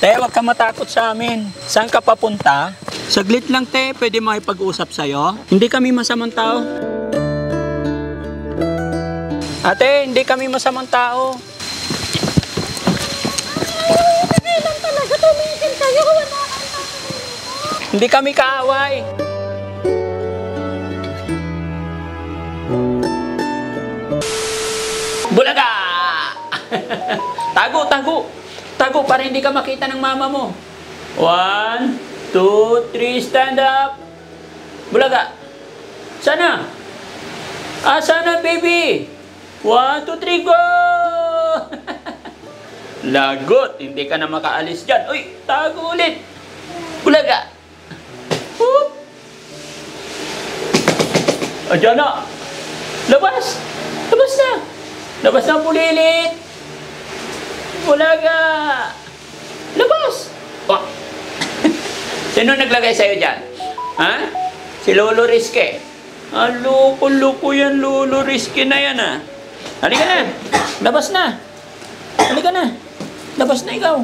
Te, wag ka matakot sa amin. Saan ka papunta? Saglit lang, te. Pwede makipag-usap sa'yo? Hindi kami masamang tao. Ate, hindi kami masamang tao. Hindi lang talaga tumigil kayo. Wala kang Hindi kami kaaway. Bulaga! Tago, tago. Tago para hindi ka makita ng mama mo. 1, 2, 3, stand up. Bulaga. Sana? Sana, baby? 1, 2, 3, go! Lagot. Hindi ka na makaalis dyan. Uy, tago ulit. Bulaga. Whoop. Diyan na. Labas. Labas na. Labas na, bulilit. Bulaga. Labas. Oh. Sino naglagay sa'yo dyan? Ha? Si Lolo Rizky. Loko-loko yan, Lolo Rizky na yan, ha? Halika na. Labas na. Halika na. Labas na ikaw.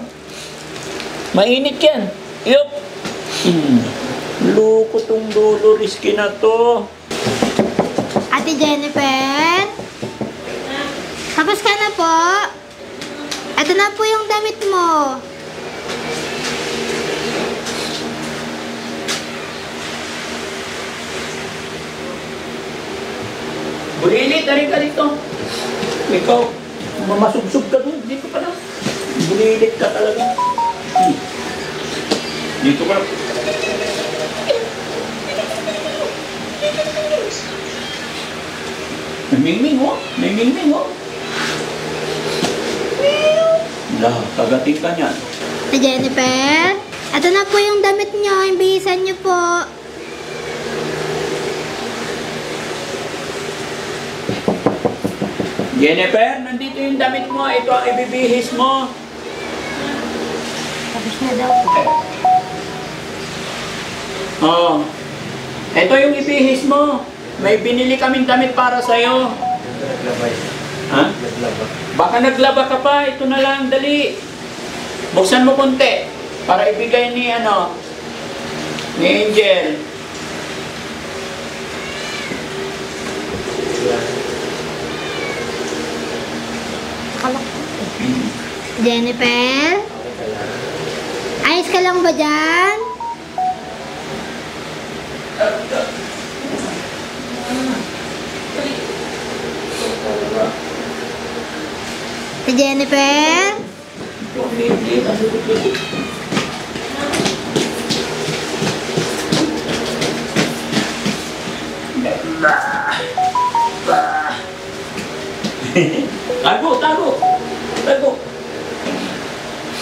Mainit yan. Yup. Loko tong Lolo Rizky na to. Ate Jennifer? Tapos ka na po? Ito na po yung damit mo. Bulilit, tarin ka dito. Ikaw, mamasubsub ka doon. Dito ka na. Bulilit ka talaga. Dito ka na. Mingming, oh. Mingming, oh. Lah, kagating ka niyan. Ate Jennifer? Ito na po yung damit nyo. Imbihisan nyo po. Jennifer, nandito yung damit mo. Ito ang ibibihis mo. Tapos na daw po. Oh. Ito yung ibihis mo. May binili kaming damit para sa'yo. Ha? Baka naglaba ka pa. Ito na lang, dali. Buksan mo konti. Para ibigay ni ni Angel. Jennifer? Ayos ka lang ba dyan? Si Jennifer? Tago, tago. Tago.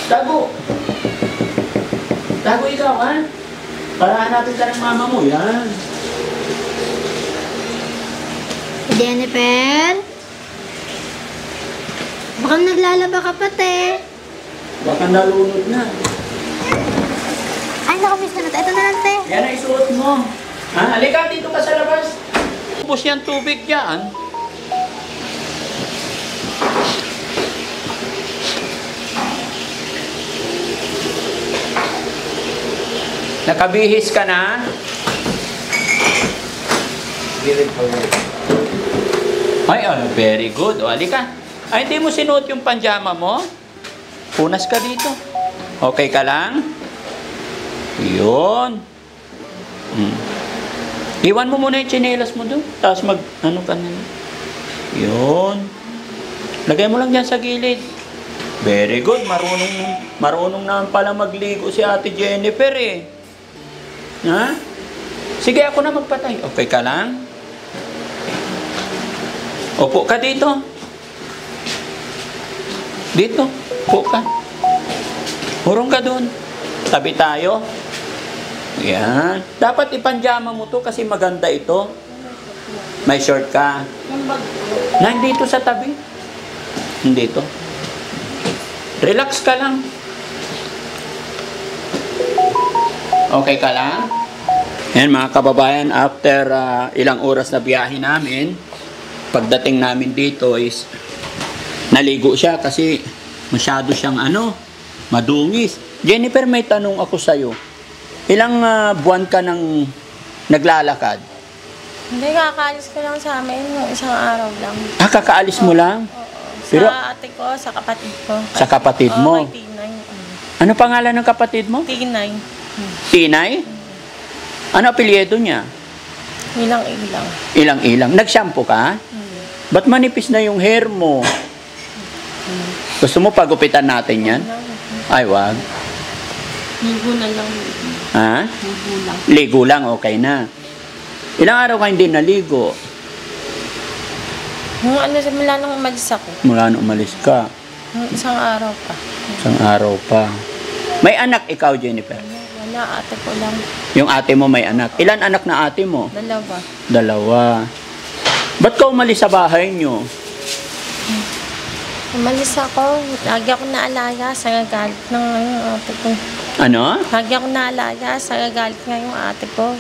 Tago. Tago ikaw, ha? Para hanapin ka ng mama mo, yan. Si Jennifer? Baka naglalaba ka pa, te. Baka nalunod na. Ay, nakamiss na. Ito na lang, te. Yan ang isuot mo. Ha? Halika, dito ka sa labas. Ubus yan tubig dyan. Nakabihis ka na? Ay, very good. O, halika. Ay, hindi mo sinuot yung panjama mo? Punas ka dito. Okay ka lang? Yun. Iwan mo muna yung tsinelas mo doon. Tapos ano ka na. Yun. Lagay mo lang dyan sa gilid. Very good. Marunong naman pala magligo si Ate Jennifer eh. Ha? Sige, ako na magpatay. Okay ka lang? Upo ka dito. Dito. Upo ka. Hurong ka doon. Tabi tayo. Yan. Dapat ipanjama mo to kasi maganda ito. May short ka. Nandito sa tabi. Nandito. Relax ka lang. Okay ka lang? Yan mga kababayan, after ilang oras na biyahe namin, pagdating namin dito is naligo siya kasi masyado siyang madungis. Jennifer, may tanong ako sa'yo. Ilang buwan ka nang naglalakad? Hindi, kakaalis ko lang sa amin yung isang araw lang. Kakaalis mo lang? Sa Pero- ate ko, sa kapatid ko. Sa kapatid mo? Kay Tinay. Ano pangalan ng kapatid mo? Tinay. Tinay? Ano apelyido niya? Ilang-ilang. Ilang-ilang. Nag-shampoo ka? Ba't manipis na yung hair mo? Gusto mo pagupitan natin yan? Ay, wag. Ligo na lang. Ha? Ligo lang. Ligo lang, okay na. Ilang araw ka hindi naligo? Yung ano, simula nung umalis ako. Mula nung umalis ka. Yung isang araw pa. Isang araw pa. May anak ikaw, Jennifer? Wala, ate ko lang. Yung ate mo may anak. Ilan anak na ate mo? Dalawa. Dalawa. Ba't ka umalis sa bahay nyo? Umalis ako. Lagi ako naalaya sa gagalit ng yung ate ko. Ano? Lagi ako naalaya sa gagalit nga yung ate ko.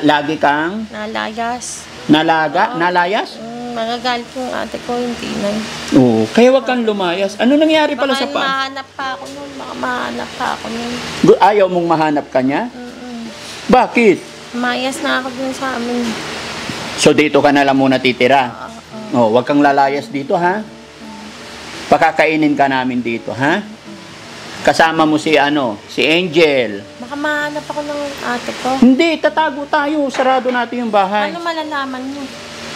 Lagi kang Nalayas. nalayas? Magagalit yung ate ko, yung Tinay. Oo. Kaya wag kang lumayas. Ano nangyari pala Baka sa pa? mahanap pa ako nun. Baka mahanap pa ako nun. Ayaw mong mahanap ka niya? Bakit? Mayas na ako dun sa amin. So dito ka na lang muna titira? Oh, wag kang lalayas dito, ha? Pakakainin ka namin dito, ha? Kasama mo si Angel. Baka mahanap ako ng ate ko. Hindi, tatago tayo. Sarado natin yung bahay. Ano malalaman mo?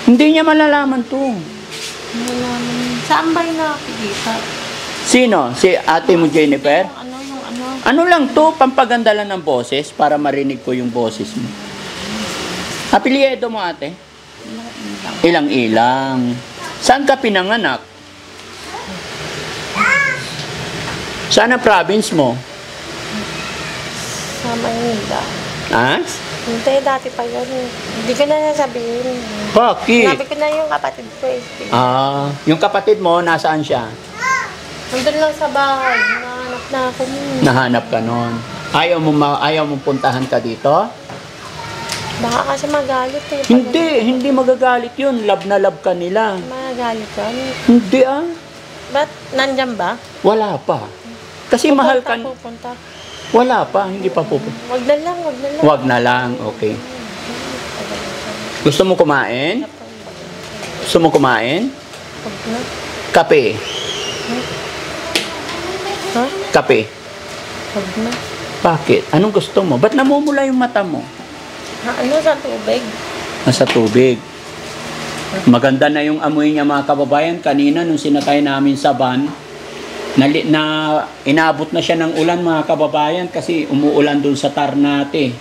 Hindi niya malalaman to. Malalaman mo. Saan ba yung nakikita? Sino? Si ate mo, Jennifer? Yung ano. Ano lang to, pampaganda lang ng boses para marinig ko yung boses mo. Apelyido mo, ate? Ilang-ilang. Saan ka pinanganak? Saan ang province mo? Sa Manila. Ha? Hindi, dati pa yun. Hindi ko na nasabihin. Bakit? Sabi ko na yung kapatid ko eh. Yung kapatid mo, nasaan siya? Nandun lang sa bahay. Nahanap na ako nun. Nahanap ka nun. Ayaw mo puntahan ka dito? Baka kasi magalit eh. Hindi magagalit yun. Love na love ka nila. Magalit yan. Hindi Ba't nandyan ba? Wala pa. Kasi mahal ka. Pupunta. Wala pa, hindi pa pupunta. Wag na lang. Wag na lang, okay. Gusto mo kumain? Gusto mo kumain? Wag na. Kape. Ha? Kape. Wag na. Bakit? Anong gusto mo? Ba't namumula yung mata mo? Ano sa tubig? Nasa tubig. Maganda na yung amoy niya, mga kababayan. Kanina nung sinatay namin sa van, inabot na siya ng ulan, mga kababayan, kasi umuulan dun sa Ternate.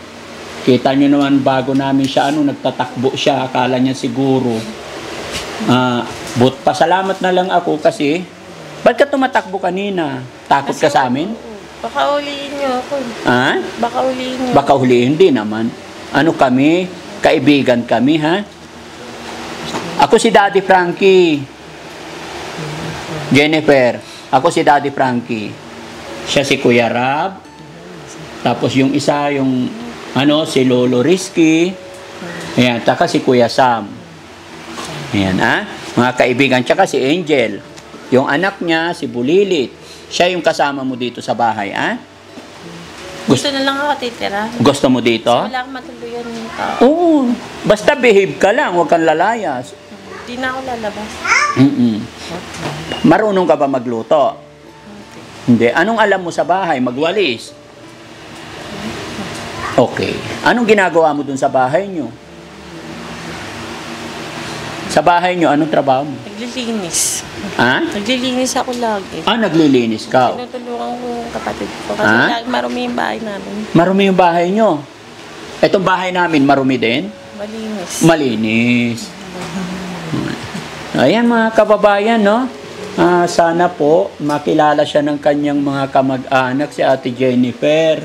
Kita nyo naman, bago namin siya nagtatakbo siya, akala niya siguro pasalamat na lang ako kasi ba't ka tumatakbo kanina? Takot ka sa amin? Baka ulihin niyo ako. Ha? Baka ulihin niyo. Baka huliin, hindi naman. Kami? Kaibigan kami, ha? Ako si Daddy Frankie. Jennifer. Ako si Daddy Frankie. Siya si Kuya Rab. Tapos yung isa, si Lolo Rizky. Ayan, taka si Kuya Sam. Ayan, ha? Mga kaibigan. Tsaka si Angel. Yung anak niya, si Bulilit. Siya yung kasama mo dito sa bahay, ha? Gusto na lang ako titira. Gusto mo dito? Wala akong matuluyan ng tao. Oo. Basta behave ka lang, huwag kang lalayas. Hindi na ako lalabas. Marunong ka ba magluto? Hindi. Anong alam mo sa bahay? Magwalis? Okay. Anong ginagawa mo dun sa bahay nyo? Sa bahay nyo, anong trabaho mo? Naglilinis. Ha? Naglilinis ako lagi. Naglilinis ka. Tinutulungan ko yung kapatid ko. Kasi lagi marumi yung bahay namin. Marumi yung bahay nyo. Itong bahay namin, marumi din? Malinis. Malinis. Ayan, mga kababayan, no? Sana po makilala siya ng kanyang mga kamag-anak, si Ate Jennifer.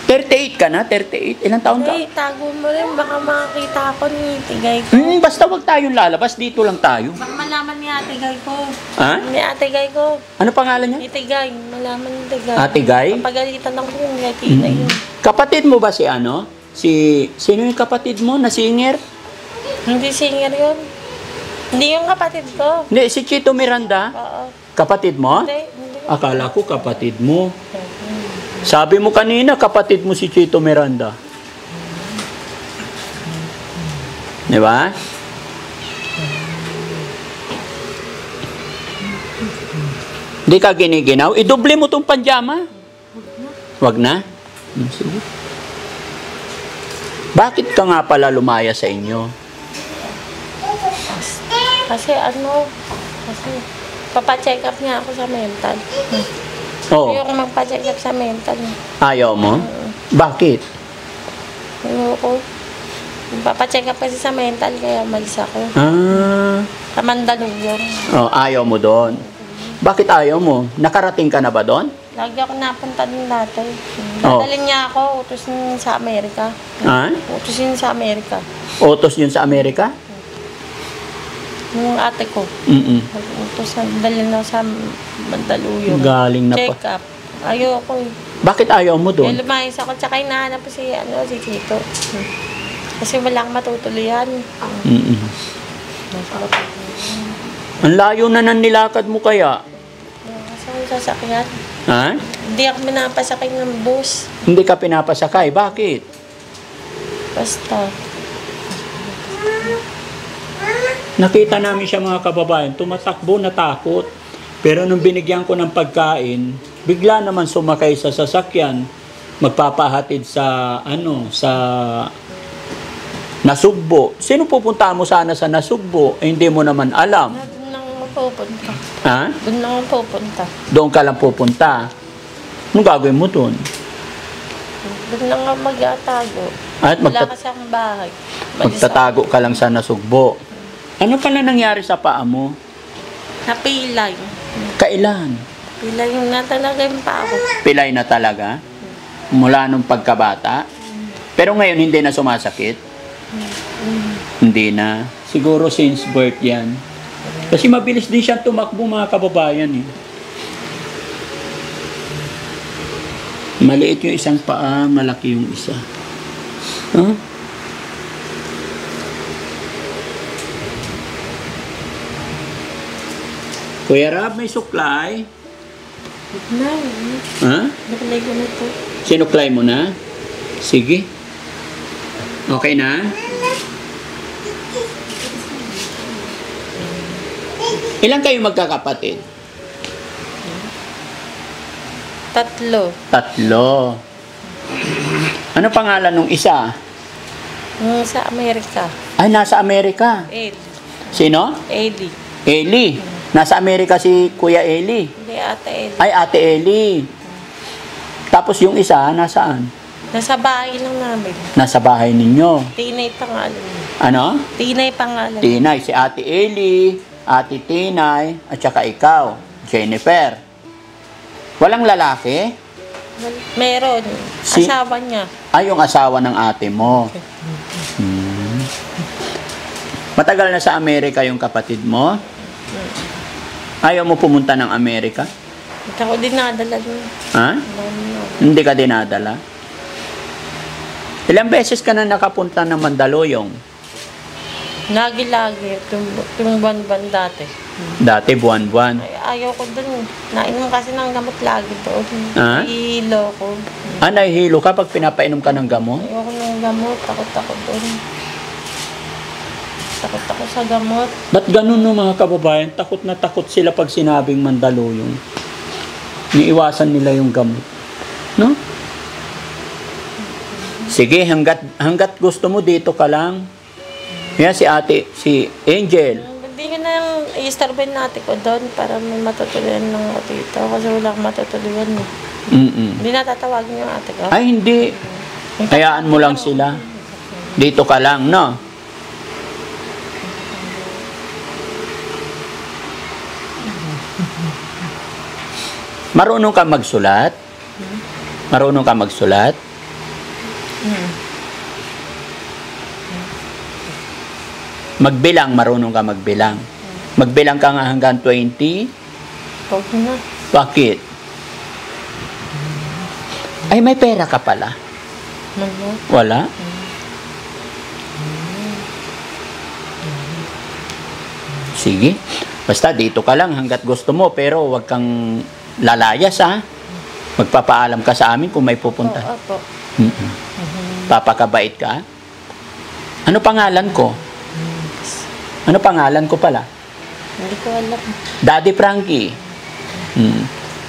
38 ka na? 38? Ilang taon ka? Hey, tago mo rin. Baka makakita ako ni Tigay ko. Basta wag tayong lalabas. Dito lang tayo. Baka malaman ni Ate Gay ko. Ha? Ni Ate Gay ko. Ano pangalan niya? Ni Tigay. Malaman ni Tigay. Ate Gay? Papagalitan ako yun. Ni Tigay yun. Kapatid mo ba si Sino yung kapatid mo na singer? Hindi singer yun. Hindi yung kapatid ko. Hindi, si Chito Miranda. Oo. Kapatid mo? Hindi ko Akala ko kapatid mo. Sabi mo kanina, kapatid mo si Chito Miranda. Di ba? Di ka giniginaw? Idoble mo tong panjama. Wag na? Sige. Bakit ka nga pala lumaya sa inyo? Kasi papacheck up niya ako sa mental. Oo. Ayoko magpa-check up sa mental. Ayaw mo? Bakit? Ayoko. Papacheck up kasi sa mental, kaya malis ako. Ah. Sa Mandaluyong. Oh, ayaw mo doon. Bakit ayaw mo? Nakarating ka na ba doon? Lagi ako napunta din dati. Dadalhin niya ako, utusin sa Amerika. Ha? Utusin sa Amerika. Utos yun sa Amerika? Yung ate ko. Utusan, dalhin ako sa Mandaluyong. Galing na pa. Check up. Ayoko eh. Bakit ayaw mo doon? Kaya lumayas ako, tsaka hinahanap ko si Chito. Kasi wala akong matutuloyan. Ang layo na ng nilakad mo kaya? Kasi ako sasakyan. Ha? Hindi ako pinapasakay ng bus. Hindi ka pinapasakay. Bakit? Basta. Nakita namin siya mga kababayan, tumatakbo na takot. Pero nung binigyan ko ng pagkain, bigla naman sumakay sa sasakyan, magpapahatid sa Nasugbo. Sino pupunta mo sana sa Nasugbo? Hindi mo naman alam. Doon lang ako pupunta. Ha? Doon lang ako pupunta. Doon ka lang pupunta. Anong gagawin mo doon? Doon lang ako mag-atago. At Wala kasi akong bahay. magtatago ka lang sa Nasugbo. Ano pala nangyari sa paa mo? Napilay. Kailan? Pilay yung natalaga yung pa ako. Pilay na talaga? Mula nung pagkabata? Pero ngayon hindi na sumasakit? Hindi na. Siguro since birth yan. Kasi mabilis din siyang tumakbo mga kababayan eh. Maliit yung isang paa, malaki yung isa. Huh? Kuya Rab, may suklay? Na, Ha? nakalay ko na to. Sinuklay mo na? Sige. Okay na? Ilan kayo magkakapatid? 3. 3. Ano pangalan nung isa? Yung sa Amerika. Ay, nasa Amerika. Ellie. Sino? Ellie. Eli. Nasa Amerika si Kuya Eli. Hindi, ate Ellie. Ay, Ate Eli. Tapos yung isa, nasaan? Nasa bahay lang namin. Nasa bahay ninyo. Tinay pangalan niya. Ano? Tinay pangalan. Tinay. Si Ate Eli, Ate Tinay, at saka ikaw, Jennifer. Walang lalaki? Meron. Asawa niya. Ay, yung asawa ng ate mo. Matagal na sa Amerika yung kapatid mo? Ayaw mo pumunta ng Amerika? Hindi ako dinadala niya. Ha? Hindi ka dinadala? Ilang beses ka na nakapunta ng Mandaluyong? Lagi-lagi. Yung buwan-buwan dati. Dati, buwan-buwan. Ay, ayaw ko dun. Nainom kasi ng gamot lagi doon. Ha? Ihilo ko. Ah, nahihilo ka pag pinapainom ka ng gamot? Ayaw ko ng gamot. Takot ako doon. Takot ako sa gamot. Ba't ganun no mga kababayan? Takot na takot sila pag sinabing Mandaluyong. Niiwasan nila yung gamot. No? Sige, hanggat gusto mo dito ka lang. Yan si Angel. Hindi ko na yung i-starbin natin ko doon para may matutuloyan ng ako dito. Kasi wala akong matutuloyan. Hindi natatawagin yung ate ko. Ay, hindi. Hayaan mo lang sila. Dito ka lang, no? Marunong ka magsulat? Marunong ka magsulat? Magbilang, marunong ka magbilang. Magbilang ka nga hanggang 20? Huwag na. Bakit? Ay, may pera ka pala. Ano? Wala? Sige. Basta dito ka lang hanggat gusto mo, pero wag kang lalayas ha. Magpapaalam ka sa amin kung may pupunta. Opo. Mm-mm. Papakabait ka. Ano pangalan ko? Ano pangalan ko pala? Hindi ko alam. Daddy Frankie.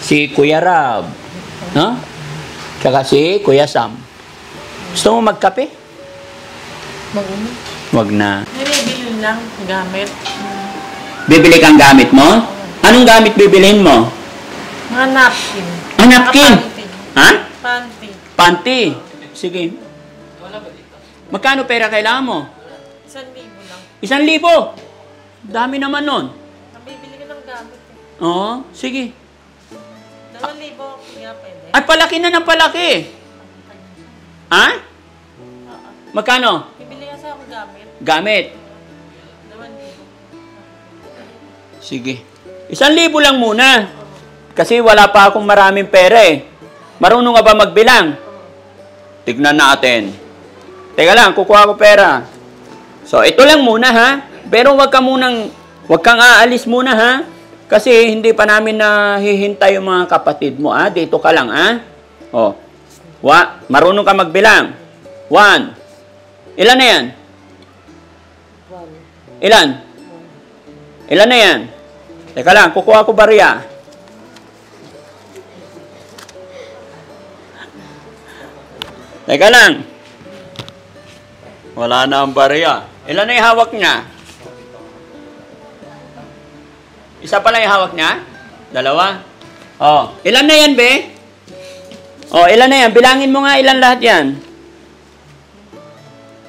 Si Kuya Rab. No? Tsaka si Kuya Sam. Gusto mo magkape? Mag-uno. Wag na. Binibili lang gamit. Bibili kang gamit mo? Anong gamit bibilihin mo? Mga napkin. Ah, napkin? Panty. Ha? Panty. Panty. Sige. Magkano pera kailangan mo? 1,000 lang. 1,000. Dami naman nun. Nabibili ka ng gamit eh. Oo, sige. 2,000 kuya pwede. Ay, palaki na ng palaki. Ha? Magkano? Bibili ka sa akong gamit. Gamit. 2,000. Sige. 1,000 lang muna. Kasi wala pa akong maraming pera eh. Marunong ka ba magbilang? Tignan natin. Teka lang, kukuha ko pera. So, ito lang muna ha. Pero wag kang aalis muna ha. Kasi hindi pa namin nahihintay yung mga kapatid mo ha. Dito ka lang ha. Oh. Marunong ka magbilang. 1. Ilan na yan? 1. Ilan? Ilan na yan? Teka lang, kukuha ko barya. Teka lang. Wala na ang barya. Ilan na yung hawak niya? Isa pa lang yung hawak niya? 2? Oh, ilan na yan, be? Oh, ilan na yan? Bilangin mo nga ilan lahat yan.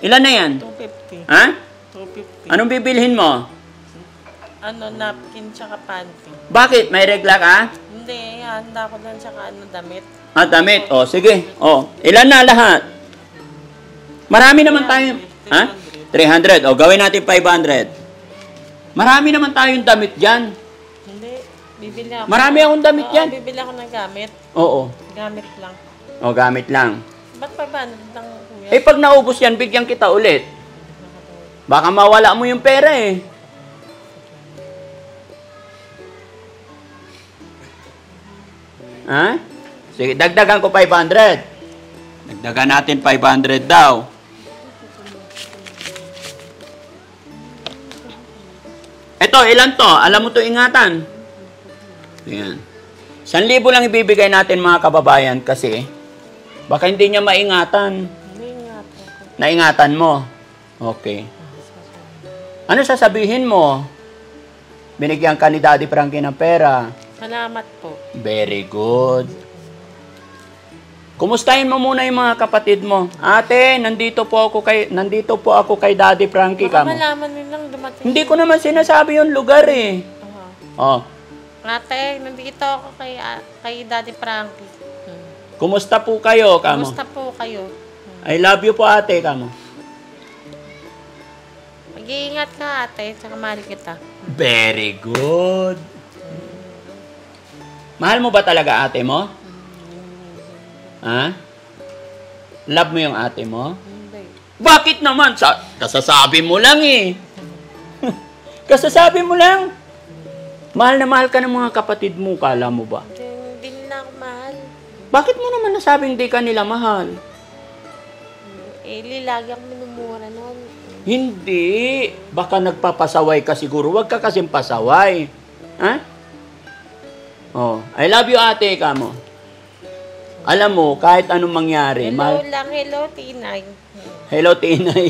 Ilan na yan? 250. Ha? 250. Anong bibilhin mo? Napkin tsaka panty. Bakit? May regla ka? Hindi, handa ko lang tsaka damit. Ah, damit. Oh, sige. Oh, ilan na lahat? Marami naman tayo. Ha? 300. O, gawin natin 500. Marami naman tayong damit dyan. Hindi, bibili ako. Marami akong damit Oo, dyan. bibili ako ng gamit. Oo. Gamit lang. O, gamit lang. Ba't 500 lang, kuya? Eh, pag naubos yan, bigyan kita ulit. Baka mawala mo yung pera eh. Ha? Sige, dagdagan ko 500. Dagdagan natin 500 daw. Ito, ilan to? Alam mo to ingatan. Ayan. 1,000 lang ibibigay natin mga kababayan kasi baka hindi niya maingatan. Hindi nga po. Naingatan mo. Okay. Ano sasabihin mo? Binigyan ka ni Daddy Frankie ng pera. Salamat po. Very good. Kumustahin mo muna yung mga kapatid mo. Ate, nandito po ako kay Daddy Frankie Baka kamo. malaman nilang dumating. Hindi ko naman sinasabi yung lugar eh. Oh, Ate, nandito ako kay Daddy Frankie. kumusta po kayo kamo? Kumusta po kayo? I love you po ate kamo. Mag-iingat ka ate, tsaka mahal kita. Very good. Mahal mo ba talaga ate mo? Ha? Love mo yung ate mo? Hindi. Bakit naman? Kasasabi mo lang eh. Kasasabi mo lang. Mahal na mahal ka ng mga kapatid mo, kala mo ba? Hindi nila ako mahal. Bakit mo naman nasabing di ka nila mahal? Lagi akong minumura noon. Hindi. Baka nagpapasaway ka siguro. Huwag ka kasing pasaway. Ha? Oh, I love you ate ka mo. Alam mo, kahit anong mangyari. Hello lang, hello Tinay. Hello, Tinay.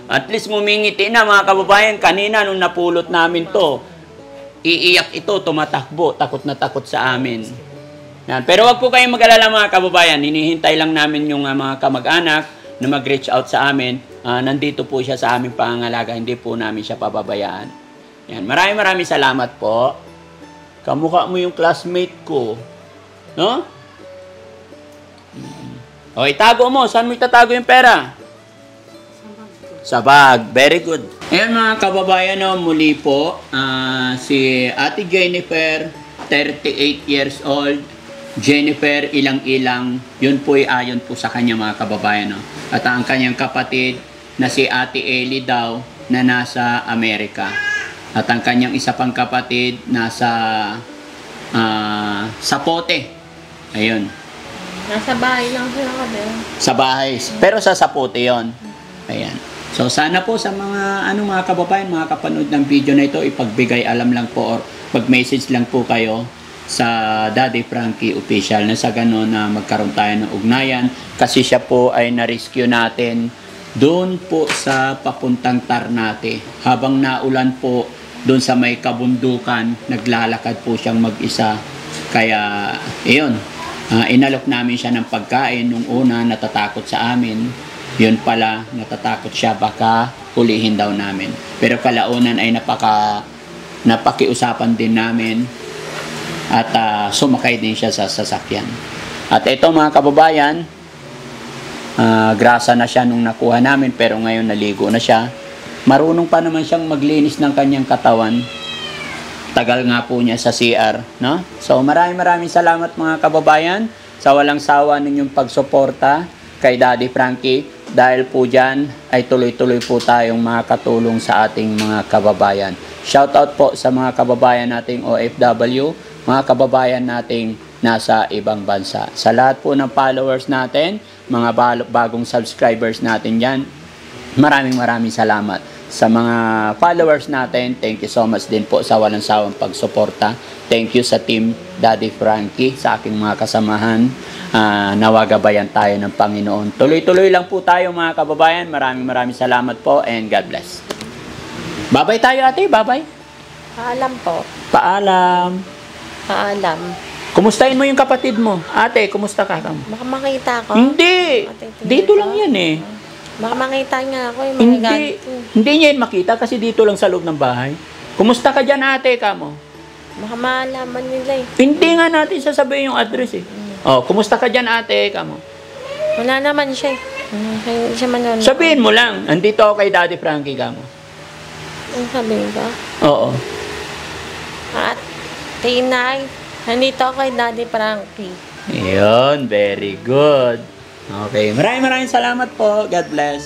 At least mumingiti na mga kababayan. Kanina nung napulot namin to, iiyak ito, tumatakbo, takot na takot sa amin. Yan. Pero wag po kayong mag-alala mga kababayan. Hinihintay lang namin yung mga kamag-anak na mag-reach out sa amin. Nandito po siya sa aming pangangalaga. Hindi po namin siya pababayaan. Yan. Maraming salamat po. Kamukha mo yung classmate ko. No? O, itago mo. Saan mo itatago yung pera? Sa bag. Very good. Ayan mga kababayan, no, muli po, si Ate Jennifer, 38 years old. Jennifer, ilang-ilang. Yun po ay ayon po sa kanya mga kababayan. No? At ang kanyang kapatid na si Ate Ellie daw na nasa Amerika. At ang kanyang isa pang kapatid nasa Sapote. Ayun. Nasa bahay lang sila kami. Sa bahay. Pero sa Sapote yon. Ayan. So sana po sa mga mga kababayan, mga kapanood ng video na ito, ipagbigay alam lang po or mag-message lang po kayo sa Daddy Frankie Official na sa gano'n na magkaroon tayo ng ugnayan kasi siya po ay na-rescue natin doon po sa papuntang Ternate. Habang naulan po doon sa may kabundukan, naglalakad po siyang mag-isa. Kaya, iyon, inalok namin siya ng pagkain. Nung una, natatakot sa amin. Yun pala, natatakot siya, baka hulihin daw namin. Pero kalaunan ay napakiusapan din namin at sumakay din siya sa sasakyan. At ito mga kababayan, grasa na siya nung nakuha namin pero ngayon naligo na siya. Marunong pa naman siyang maglinis ng kanyang katawan. Tagal nga po niya sa CR, no? So maraming salamat mga kababayan sa walang sawa ninyong pagsuporta kay Daddy Frankie. Dahil po dyan ay tuloy-tuloy po tayong makakatulong sa ating mga kababayan. Shoutout po sa mga kababayan nating OFW, mga kababayan nating nasa ibang bansa. Sa lahat po ng followers natin, mga bagong subscribers natin dyan, maraming salamat. Sa mga followers natin, thank you so much din po sa walang sawang pagsuporta. Thank you sa team Daddy Frankie, sa aking mga kasamahan. Nawagabayan tayo ng Panginoon. Tuloy-tuloy lang po tayo mga kababayan. Maraming salamat po and God bless. Babay tayo ate, babay. Paalam po. Paalam. Paalam. Kumustahin mo yung kapatid mo? Ate, kumusta ka? Baka makita ko. Hindi. Dito lang yan eh. Baka makita nga ako yung mga Hindi. ganito. Hindi niya yun makita kasi dito lang sa loob ng bahay. Kumusta ka dyan ate, kamo? Baka malaman nila eh. Hindi nga natin sasabihin yung address eh. Oh, kumusta ka dyan ate, kamo? Wala naman siya eh. Hindi siya manonood. Sabihin mo lang, andito ako kay Daddy Frankie, kamo. Ang sabihin ba? Oo. At Tinay, nandito ako kay Daddy Frankie. Yun, very good. Okay, maraming salamat po. God bless.